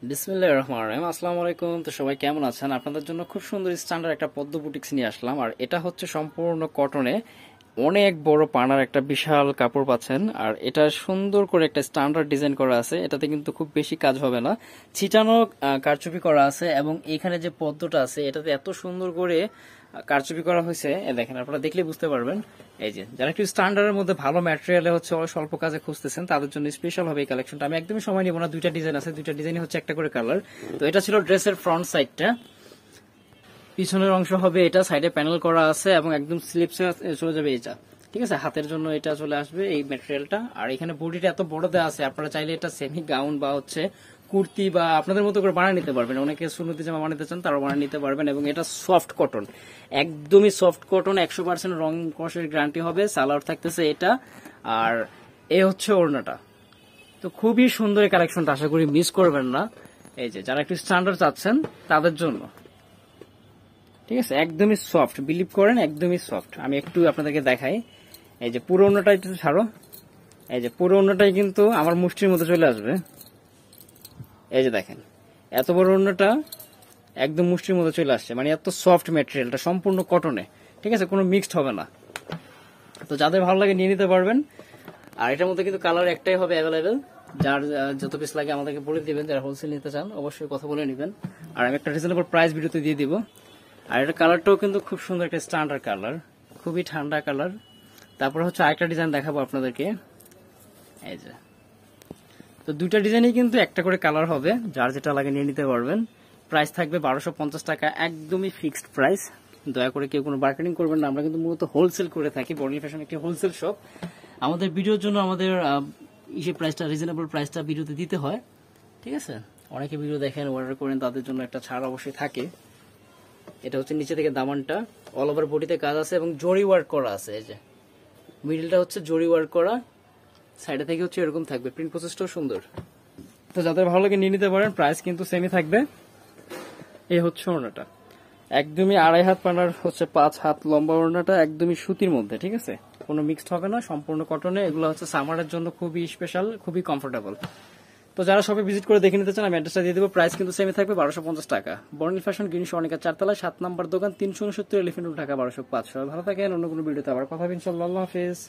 বিসমিল্লাহির রহমানির রহিম। আসসালামু আলাইকুম। তো সবাই কেমন আছেন? আপনাদের জন্য খুব সুন্দর স্ট্যান্ডার্ড একটা পদ্ম বুটিক্স নিয়ে আসলাম। আর এটা হচ্ছে সম্পূর্ণ কটনে, অনেক বড় পানার একটা বিশাল কাপড় পাচ্ছেন। আর এটা সুন্দর করে একটা স্ট্যান্ডার্ড ডিজাইন করা আছে, এটাতে কিন্তু খুব বেশি কাজ হবে না, ছিটানো কারচুপি করা আছে। এবং এখানে যে পদ্মটা আছে এটাতে এত সুন্দর করে কারচুপি করা হয়েছে, দেখেন আপনারা দেখলে বুঝতে পারবেন। এই যে যারা একটু স্ট্যান্ডার্ডের মধ্যে ভালো ম্যাটেরিয়ালে হচ্ছে স্বল্প কাজে খুঁজতেছেন তাদের জন্য স্পেশাল হবে এই কালেকশনটা। আমি একদমই সময় নিব না, দুইটা ডিজাইন আছে, দুইটা ডিজাইনই হচ্ছে একটা করে কালার। তো এটা ছিল ড্রেসের ফ্রন্ট সাইডটা, পিছনের অংশ হবে এটা, সাইডে প্যানেল করা আছে এবং একদম স্লিপসে চলে যাবে এটা। ঠিক আছে, হাতের জন্য এটা চলে আসবে এই ম্যাটেরিয়ালটা। আর এখানে বডিটা এত বড় দেওয়া আছে, আপনারা চাইলে এটা সেমি গাউন বা হচ্ছে কুর্তি বা আপনাদের মতো করে বানিয়ে নিতে পারবেন। অনেকে সুন্নতি জামা বানাতে চান তারাও বানিয়ে নিতে পারবেন। এবং এটা সফট কটন, একদমই সফট কটন, 100% রং কষের গ্যারান্টি হবে। সালোয়ার থাকতেছে এটা, আর এ হচ্ছে ওড়নাটা। তো খুবই সুন্দর এই কালেকশনটা, আশা করি মিস করবেন না। এই যে যারা একটু স্ট্যান্ডার্ড চাচ্ছেন তাদের জন্য, ঠিক আছে, একদমই সফট, বিলিভ করেন একদমই সফট। আমি একটু আপনাদেরকে দেখাই। এই যে পুরো ওড়নাটা একটু ছাড়ো, এই যে পুরো ওড়নাটাই কিন্তু আমার মুষ্টির মধ্যে চলে আসবে। এই যে দেখেন, এত বড় ওড়নাটা একদম মুষ্টির মধ্যে চলে আসছে, মানে এত সফট ম্যাটেরিয়ালটা, সম্পূর্ণ কটনে, ঠিক আছে, কোনো মিক্সড হবে না। তো যাদের ভালো লাগে নিয়ে নিতে পারবেন। আর এটার মধ্যে কিন্তু কালার একটাই হবে অ্যাভেলেবেল, যার যত পিস লাগে আমাদেরকে বলে দিবেন। যারা হোলসেল নিতে চান অবশ্যই কথা বলে নেবেন। আর আমি একটা রিজনেবল প্রাইস ভিডিওতে দিয়ে দিব। আর এটা কালারটাও কিন্তু খুব সুন্দর একটা স্ট্যান্ডার্ড কালার, খুবই ঠান্ডা কালার। তারপর হচ্ছে আরেকটা ডিজাইন দেখাবো আপনাদেরকে। এই যে, তো দুইটা ডিজাইনই কিন্তু একটা করে কালার হবে, যার যেটা লাগে নিয়ে নিতে পারবেন। প্রাইস থাকবে 1250 টাকা, একদমই ফিক্সড প্রাইস। দয়া করে কেউ কোনো বার্গেনিং করবেন না, আমরা কিন্তু মূলত হোলসেল করে থাকি। বর্ণিল ফ্যাশন একটি হোলসেল শপ। আমাদের ভিডিওর জন্য আমাদের প্রাইসটা, রিজনেবল প্রাইসটা ভিডিওতে দিতে হয়, ঠিক আছে। অনেকে ভিডিও দেখেন, অর্ডার করেন, তাদের জন্য একটা ছাড় অবশ্যই থাকে। এটা হচ্ছে নিচে থেকে দামানটা, অল ওভার বডিতে কাজ আছে এবং জরি ওয়ার্ক করা আছে। এই যে মিডলটা হচ্ছে জরি ওয়ার্ক করা, সাইডে থেকে হচ্ছে এরকম থাকবে, প্রিন্ট প্রসেসটাও সুন্দর। তো যাদের ভালো লাগে নিয়ে নিতে পারেন, প্রাইস কিন্তু সেমই থাকবে। এই হচ্ছে ওড়নাটা, একদমই 2.5 হাত পানার হচ্ছে 5 হাত লম্বা ওড়নাটা, একদমই সুতির মধ্যে, ঠিক আছে, কোনো মিক্সড হবে না, সম্পূর্ণ কটনে। এগুলো হচ্ছে সামারের জন্য খুবই স্পেশাল, খুবই কমফোর্টেবল। তো যারা সবাই ভিজিট করে দেখে নিতে চান আমি অ্যাড্রেসটা দিয়ে দেবো। প্রাইস কিন্তু সেমই থাকবে, 1250 টাকা। বর্ণিল ফ্যাশন, গ্রিন সনিকা 4 তলায় 7 নম্বর দোকান, 369 এলিফেন্ট রোড, ঢাকা 1205। সবাই ভালো থাকেন, অন্য কোনো ভিডিওতে আবার কথা হবে ইনশাআল্লাহ। আল্লাহ হাফেজ।